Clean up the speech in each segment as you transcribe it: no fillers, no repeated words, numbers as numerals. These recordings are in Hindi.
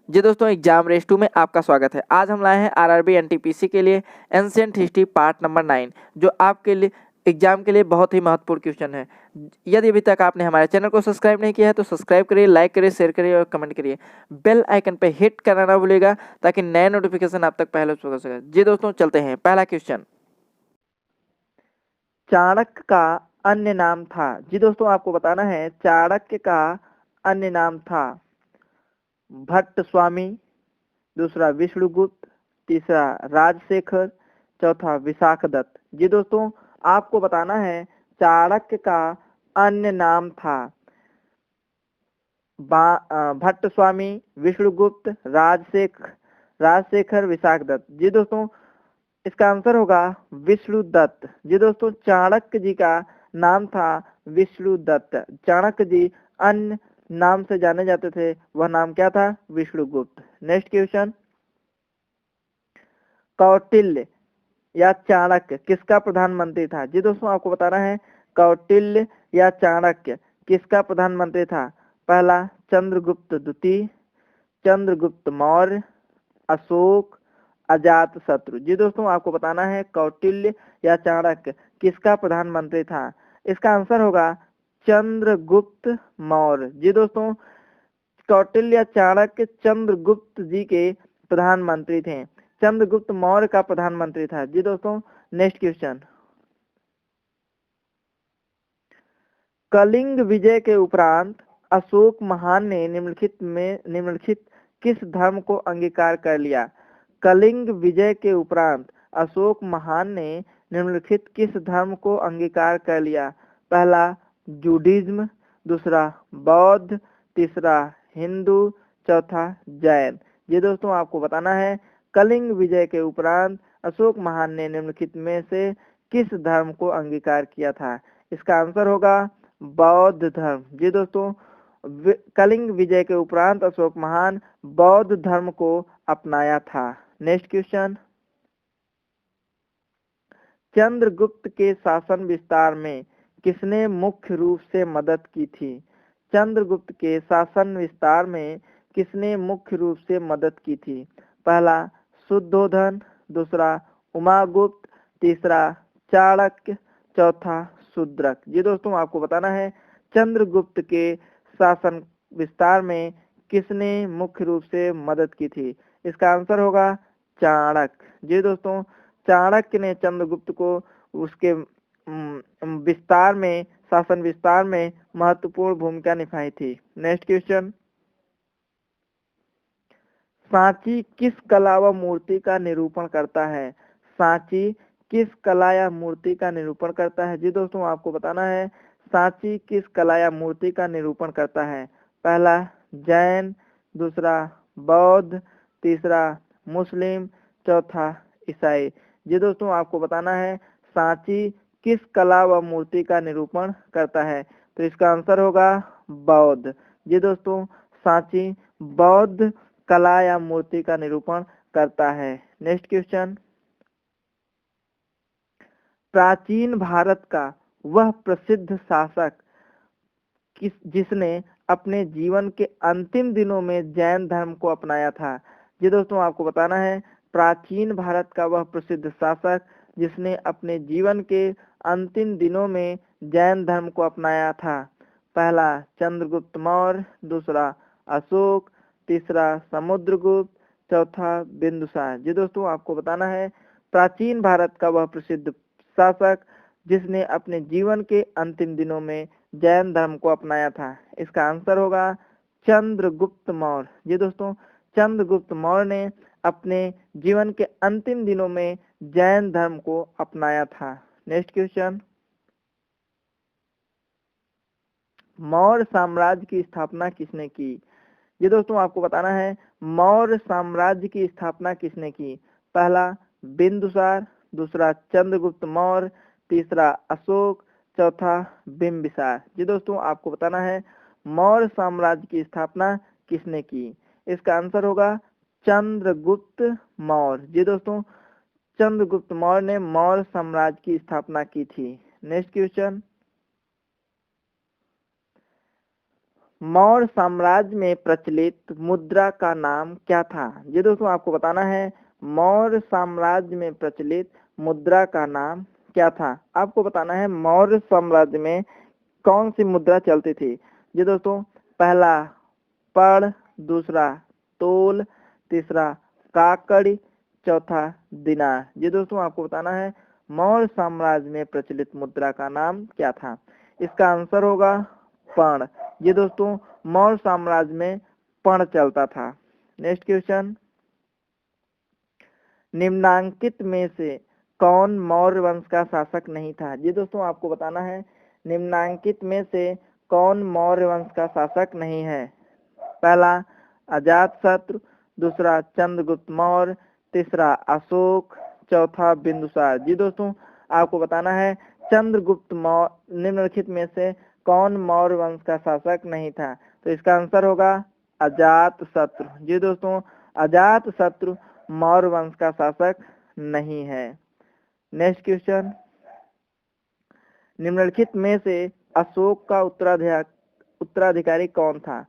जी दोस्तों, एग्जाम रेस 2 में आपका स्वागत है। आज हम लाए हैं आरआरबी एनटीपीसी के लिए एंशिएंट हिस्ट्री पार्ट नंबर 9, जो आपके लिए एग्जाम के लिए बहुत ही महत्वपूर्ण क्वेश्चन है। यदि अभी तक आपने हमारे चैनल को सब्सक्राइब नहीं किया है तो सब्सक्राइब करिए, लाइक करिए, शेयर करिए और कमेंट करिए। बेल आइकन पे हिट करना ना भूलिएगा ताकि नए नोटिफिकेशन आप तक पहले पहुंच सके। जी दोस्तों, चलते हैं। पहला क्वेश्चन, चाणक्य का अन्य नाम था। जी दोस्तों, आपको बताना है चाणक्य का अन्य नाम था भट्ट स्वामी, दूसरा विष्णुगुप्त, तीसरा राजशेखर, चौथा विशाखदत्त। जी दोस्तों, आपको बताना है चाणक्य का अन्य नाम था भट्ट स्वामी, विष्णुगुप्त, राजशेखर, विशाखदत्त। जी दोस्तों, इसका आंसर होगा विष्णुदत्त। जी दोस्तों, चाणक्य जी का नाम था विष्णुदत्त। चाणक्य जी अन्य नाम से जाने जाते थे, वह नाम क्या था? विष्णुगुप्त। नेक्स्ट क्वेश्चन, कौटिल्य या चाणक्य किसका प्रधानमंत्री था? जी दोस्तों, आपको बताना है कौटिल्य या चाणक्य किसका प्रधानमंत्री था। पहला चंद्रगुप्त द्वितीय, चंद्रगुप्त मौर्य, अशोक, अजात शत्रु। जी दोस्तों, आपको बताना है कौटिल्य या चाणक्य किसका प्रधानमंत्री था। इसका आंसर होगा चंद्रगुप्त मौर्य। जी दोस्तों, कौटिल्य या चाणक्य चंद्रगुप्त जी के प्रधानमंत्री थे। चंद्रगुप्त मौर्य का प्रधानमंत्री था। जी दोस्तों, नेक्स्ट क्वेश्चन, कलिंग विजय के उपरांत अशोक महान ने निम्नलिखित किस धर्म को अंगीकार कर लिया? कलिंग विजय के उपरांत अशोक महान ने निम्नलिखित किस धर्म को अंगीकार कर लिया? पहला जूडिज्म, दूसरा बौद्ध, तीसरा हिंदू, चौथा जैन। ये दोस्तों, आपको बताना है कलिंग विजय के उपरांत अशोक महान ने निम्नलिखित में से किस धर्म को अंगीकार किया था। इसका आंसर होगा बौद्ध धर्म। जी दोस्तों, कलिंग विजय के उपरांत अशोक महान बौद्ध धर्म को अपनाया था। नेक्स्ट क्वेश्चन, चंद्रगुप्त के शासन विस्तार में किसने मुख्य रूप से मदद की थी? चंद्रगुप्त के शासन विस्तार में किसने मुख्य रूप से मदद की थी? पहला शुद्धोधन, दूसरा उमागुप्त, तीसरा चाणक्य, चौथा शूद्रक। जी दोस्तों, आपको बताना है चंद्रगुप्त के शासन विस्तार में किसने मुख्य रूप से मदद की थी। इसका आंसर होगा चाणक्य। जी दोस्तों, चाणक्य ने चंद्रगुप्त को उसके विस्तार में, शासन विस्तार में महत्वपूर्ण भूमिका निभाई थी। नेक्स्ट क्वेश्चन, सांची किस कला व मूर्ति का निरूपण करता है? सांची किस कला या मूर्ति का निरूपण करता है? जी दोस्तों, आपको बताना है सांची किस कला या मूर्ति का निरूपण करता है। पहला जैन, दूसरा बौद्ध, तीसरा मुस्लिम, चौथा ईसाई। जी दोस्तों, आपको बताना है सांची किस कला व मूर्ति का निरूपण करता है। तो इसका आंसर होगा बौद्ध। जी दोस्तों, सांची बौद्ध कला या मूर्ति का निरूपण करता है। नेक्स्ट क्वेश्चन, प्राचीन भारत का वह प्रसिद्ध शासक जिसने अपने जीवन के अंतिम दिनों में जैन धर्म को अपनाया था। जी दोस्तों, आपको बताना है प्राचीन भारत का वह प्रसिद्ध शासक जिसने अपने जीवन के अंतिम दिनों में जैन धर्म को अपनाया था। पहला चंद्रगुप्त मौर्य, दूसरा अशोक, तीसरा समुद्रगुप्त, चौथा बिंदुसार। जी दोस्तों, आपको बताना है प्राचीन भारत का वह प्रसिद्ध शासक जिसने अपने जीवन के अंतिम दिनों में जैन धर्म को अपनाया था। इसका आंसर होगा चंद्रगुप्त मौर्य। जी दोस्तों, चंद्रगुप्त मौर्य ने अपने जीवन के अंतिम दिनों में जैन धर्म को अपनाया था। नेक्स्ट क्वेश्चन, मौर्य साम्राज्य की स्थापना किसने की? ये दोस्तों, आपको बताना है मौर्य साम्राज्य की स्थापना किसने की। पहला बिंदुसार, दूसरा चंद्रगुप्त मौर्य, तीसरा अशोक, चौथा बिंबिसार। जी दोस्तों, आपको बताना है मौर्य साम्राज्य की स्थापना किसने की। इसका आंसर होगा चंद्रगुप्त मौर्य। जी दोस्तों, चंद्रगुप्त मौर्य ने मौर्य साम्राज्य की स्थापना की थी। नेक्स्ट क्वेश्चन, मौर्य साम्राज्य में प्रचलित मुद्रा का नाम क्या था? जी दोस्तों आपको बताना है मौर्य साम्राज्य में प्रचलित मुद्रा का नाम क्या था? आपको बताना है मौर्य साम्राज्य में कौन सी मुद्रा चलती थी? जी दोस्तों पहला पढ़, दूसरा तोल, तीसरा काकड़ी, चौथा दिनार। जी दोस्तों आपको बताना है मौर्य साम्राज्य में प्रचलित मुद्रा का नाम क्या था? इसका आंसर होगा पण। ये दोस्तों मौर्य साम्राज्य में पण चलता था। नेक्स्ट क्वेश्चन, निम्नांकित में से कौन मौर्य वंश का शासक नहीं था? जी दोस्तों आपको बताना है निम्नांकित में से कौन मौर्य वंश का शासक नहीं है? पहला अजातशत्रु, दूसरा चंद्रगुप्त मौर्य, तीसरा अशोक, चौथा बिंदुसार। जी दोस्तों आपको बताना है चंद्रगुप्त मौर्य निम्नलिखित में से कौन मौर्य वंश का शासक नहीं था? तो इसका आंसर होगा अजातशत्रु। जी दोस्तों अजातशत्रु मौर्य वंश का शासक नहीं है। नेक्स्ट क्वेश्चन, निम्नलिखित में से अशोक का उत्तराधिकारी कौन था?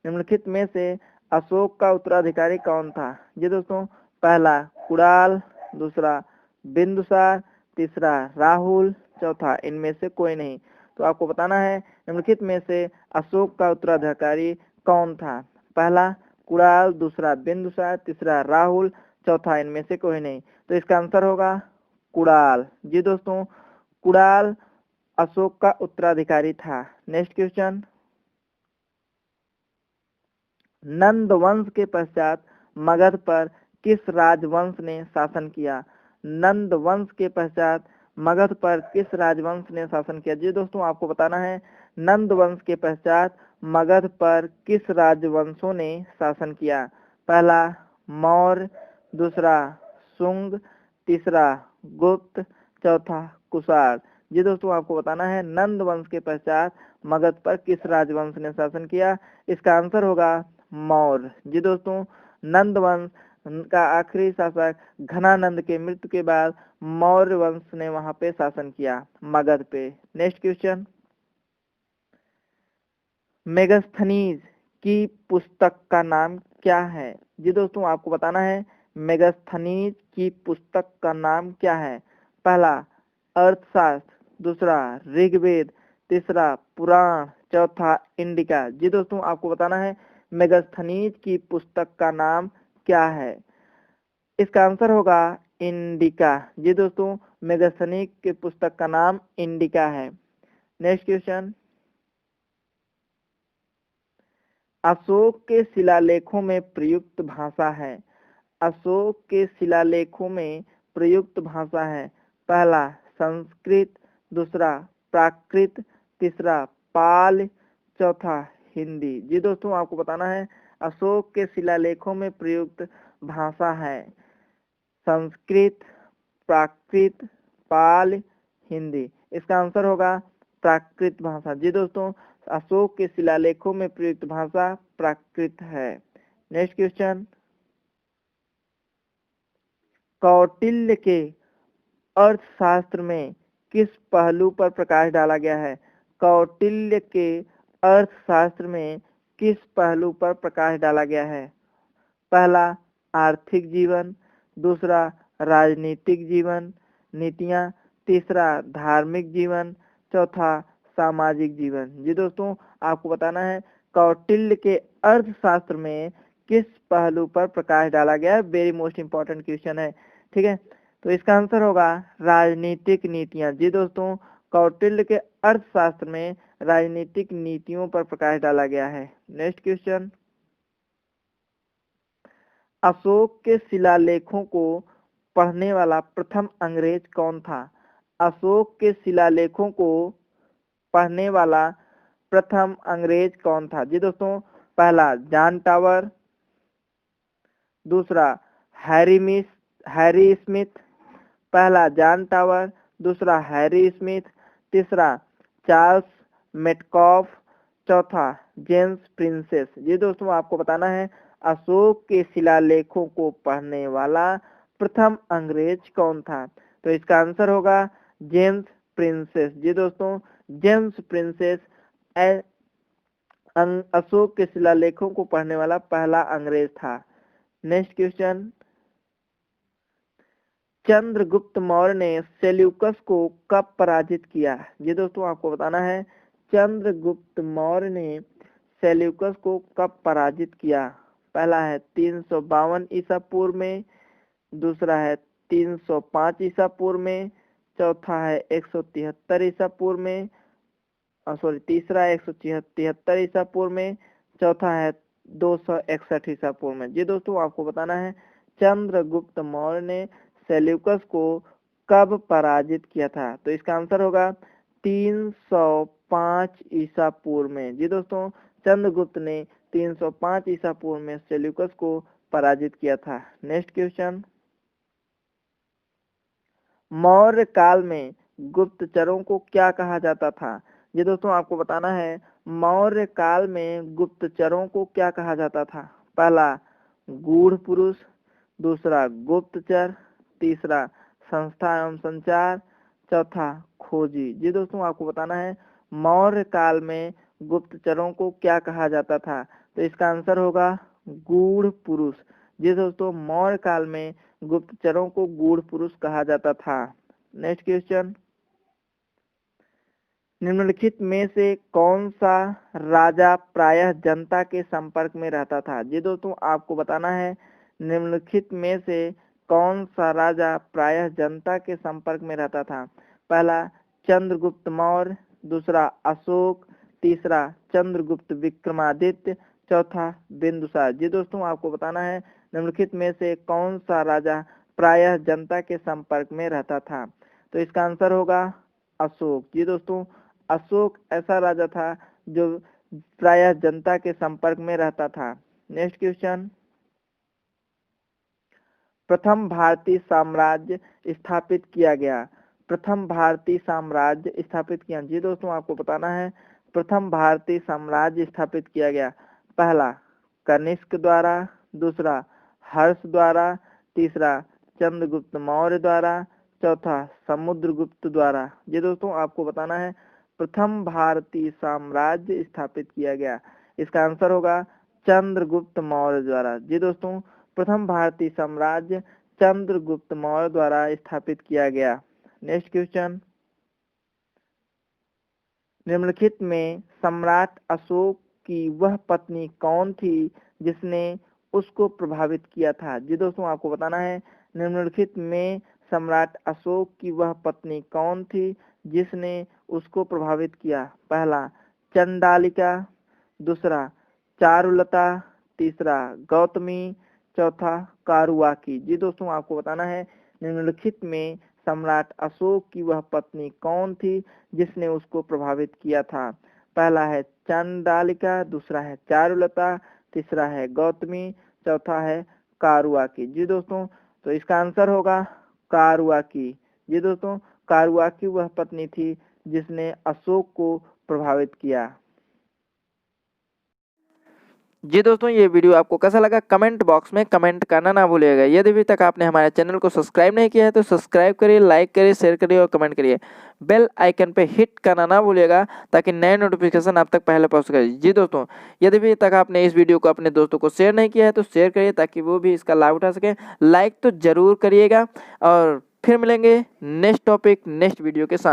निम्नलिखित में से अशोक का उत्तराधिकारी कौन था? जी दोस्तों पहला कुणाल, दूसरा बिंदुसार, तीसरा राहुल, चौथा इनमें से कोई नहीं। तो आपको बताना है निम्नलिखित में से अशोक का उत्तराधिकारी कौन था? पहला कुणाल, दूसरा बिंदुसार, तीसरा राहुल, चौथा इनमें से कोई नहीं। तो इसका आंसर होगा कुणाल। जी दोस्तों कुणाल अशोक का उत्तराधिकारी था। नेक्स्ट क्वेश्चन, नंद वंश के पश्चात मगध पर किस राजवंश ने शासन किया? नंद वंश के पश्चात मगध पर किस राजवंश ने शासन किया? जी दोस्तों आपको बताना है नंद वंश के पश्चात मगध पर किस राजवंशों ने शासन किया? पहला मौर्य, दूसरा शुंग, तीसरा गुप्त, चौथा कुषाण। जी दोस्तों आपको बताना है नंद वंश के पश्चात मगध पर किस राजवंश ने शासन किया? इसका आंसर होगा मौर्य। जी दोस्तों नंद वंश का आखिरी शासक घनानंद के मृत्यु के बाद मौर्य वंश ने वहां पे शासन किया मगध पे। नेक्स्ट क्वेश्चन, मेगास्थनीज की पुस्तक का नाम क्या है? जी दोस्तों आपको बताना है मेगास्थनीज की पुस्तक का नाम क्या है? पहला अर्थशास्त्र, दूसरा ऋग्वेद, तीसरा पुराण, चौथा इंडिका। जी दोस्तों आपको बताना है मेगास्थनीज की पुस्तक का नाम क्या है? इसका आंसर होगा इंडिका। जी दोस्तों मेगास्थनीज की पुस्तक का नाम इंडिका है। नेक्स्ट क्वेश्चन, अशोक के शिलालेखों में प्रयुक्त भाषा है। अशोक के शिलालेखों में प्रयुक्त भाषा है। पहला संस्कृत, दूसरा प्राकृत, तीसरा पाल, चौथा हिंदी। जी दोस्तों आपको बताना है अशोक के शिलालेखों में प्रयुक्त भाषा है संस्कृत, प्राकृत, पाल, हिंदी। इसका आंसर होगा प्राकृत भाषा। जी दोस्तों अशोक के शिलालेखों में प्रयुक्त भाषा प्राकृत है। नेक्स्ट क्वेश्चन, कौटिल्य के अर्थशास्त्र में किस पहलू पर प्रकाश डाला गया है? कौटिल्य के अर्थशास्त्र में किस पहलू पर प्रकाश डाला गया है? पहला आर्थिक जीवन, दूसरा राजनीतिक जीवन नीतियां, तीसरा धार्मिक जीवन, चौथा सामाजिक जीवन। जी दोस्तों आपको बताना है कौटिल्य के अर्थशास्त्र में किस पहलू पर प्रकाश डाला गया है? वेरी मोस्ट इंपॉर्टेंट क्वेश्चन है। ठीक है तो इसका आंसर होगा राजनीतिक नीतियां। जी दोस्तों कौटिल्य के अर्थशास्त्र में राजनीतिक नीतियों पर प्रकाश डाला गया है। नेक्स्ट क्वेश्चन, अशोक के शिलालेखों को पढ़ने वाला प्रथम अंग्रेज कौन था? अशोक के शिलालेखों को पढ़ने वाला प्रथम अंग्रेज कौन था? जी दोस्तों पहला जॉन टावर, दूसरा हैरी स्मिथ। पहला जॉन टावर, दूसरा हैरी स्मिथ, तीसरा चार्ल्स मेटकॉफ, चौथा जेम्स प्रिंसेस। जी दोस्तों आपको बताना है अशोक के शिलालेखों को पढ़ने वाला प्रथम अंग्रेज कौन था? तो इसका आंसर होगा जेम्स प्रिंसेस। जी दोस्तों जेम्स प्रिंसेस अशोक के शिलालेखों को पढ़ने वाला पहला अंग्रेज था। नेक्स्ट क्वेश्चन, चंद्रगुप्त मौर्य ने सेल्यूकस को कब पराजित किया? ये दोस्तों आपको बताना है, चंद्रगुप्त मौर्य ने सेल्यूकस को कब पराजित किया? पहला है 352 ईसा पूर्व में, दूसरा है 305 ईसा पूर्व में, चौथा है 173 ईसा पूर्व में, तीसरा है 173 ईसा पूर्व में, चौथा है 261 ईसा पूर्व में। जी दोस्तों आपको बताना है, चंद्रगुप्त मौर्य ने सेल्यूकस को कब पराजित किया था? तो इसका आंसर होगा 305 ईसा पूर्व में। जी दोस्तों, चंद्रगुप्त ने 305 ईसा पूर्व में सेल्यूकस को पराजित किया था। नेक्स्ट क्वेश्चन, मौर्य काल में गुप्तचरों को क्या कहा जाता था? ये दोस्तों आपको बताना है, मौर्य काल में गुप्तचरों को क्या कहा जाता था? पहला गूढ़ पुरुष, दूसरा गुप्तचर, तीसरा संस्था एवं संचार, चौथा खोजी। जी दोस्तों आपको बताना है, मौर्य काल में गुप्तचरों को क्या कहा जाता था? तो इसका आंसर होगा गूढ़ पुरुष। जी दोस्तों, मौर्य काल में गुप्तचरों को गूढ़ पुरुष कहा जाता था। नेक्स्ट क्वेश्चन, निम्नलिखित में से कौन सा राजा प्रायः जनता के संपर्क में रहता था? जी दोस्तों आपको बताना है, निम्नलिखित में से कौन सा राजा प्रायः जनता के संपर्क में रहता था? पहला चंद्रगुप्त मौर्य, दूसरा अशोक, तीसरा चंद्रगुप्त विक्रमादित्य, चौथा बिंदुसार। जी दोस्तों आपको बताना है, निम्नलिखित में से कौन सा राजा प्रायः जनता के संपर्क में रहता था? तो इसका आंसर होगा अशोक। जी दोस्तों, अशोक ऐसा राजा था जो प्रायः जनता के संपर्क में रहता था। नेक्स्ट क्वेश्चन, प्रथम भारतीय साम्राज्य स्थापित किया गया। प्रथम भारतीय साम्राज्य स्थापित किया। जी दोस्तों आपको बताना है, प्रथम भारतीय साम्राज्य स्थापित किया गया। पहला कनिष्क द्वारा, दूसरा हर्ष द्वारा, तीसरा चंद्रगुप्त मौर्य द्वारा, चौथा समुद्रगुप्त द्वारा। जी दोस्तों आपको बताना है, प्रथम भारतीय साम्राज्य स्थापित किया गया। इसका आंसर होगा चंद्रगुप्त मौर्य द्वारा। जी दोस्तों, प्रथम भारतीय साम्राज्य चंद्रगुप्त मौर्य द्वारा स्थापित किया गया। नेक्स्ट क्वेश्चन, निम्नलिखित में सम्राट अशोक की वह पत्नी कौन थी जिसने उसको प्रभावित किया था? जी दोस्तों आपको बताना है, निम्नलिखित में सम्राट अशोक की वह पत्नी कौन थी जिसने उसको प्रभावित किया? पहला चंडालिका, दूसरा चारुलता, तीसरा गौतमी, चौथा कारुआकी। जी दोस्तों आपको बताना है, निम्नलिखित में सम्राट अशोक की वह पत्नी कौन थी जिसने उसको प्रभावित किया था? पहला है चंडालिका, दूसरा है चारुलता, तीसरा है गौतमी, चौथा है कारुआकी। जी दोस्तों, तो इसका आंसर होगा कारुआकी। जी दोस्तों, कारुआकी वह पत्नी थी जिसने अशोक को प्रभावित किया। जी दोस्तों, ये वीडियो आपको कैसा लगा कमेंट बॉक्स में कमेंट करना ना भूलिएगा। यदि अभी तक आपने हमारे चैनल को सब्सक्राइब नहीं किया है तो सब्सक्राइब करिए, लाइक करिए, शेयर करिए और कमेंट करिए। बेल आइकन पे हिट करना ना भूलिएगा ताकि नए नोटिफिकेशन आप तक पहले पहुंच सके। जी दोस्तों, यदि अभी तक आपने इस वीडियो को अपने दोस्तों को शेयर नहीं किया है तो शेयर करिए ताकि वो भी इसका लाभ उठा सकें। लाइक तो जरूर करिएगा और फिर मिलेंगे नेक्स्ट टॉपिक नेक्स्ट वीडियो के साथ।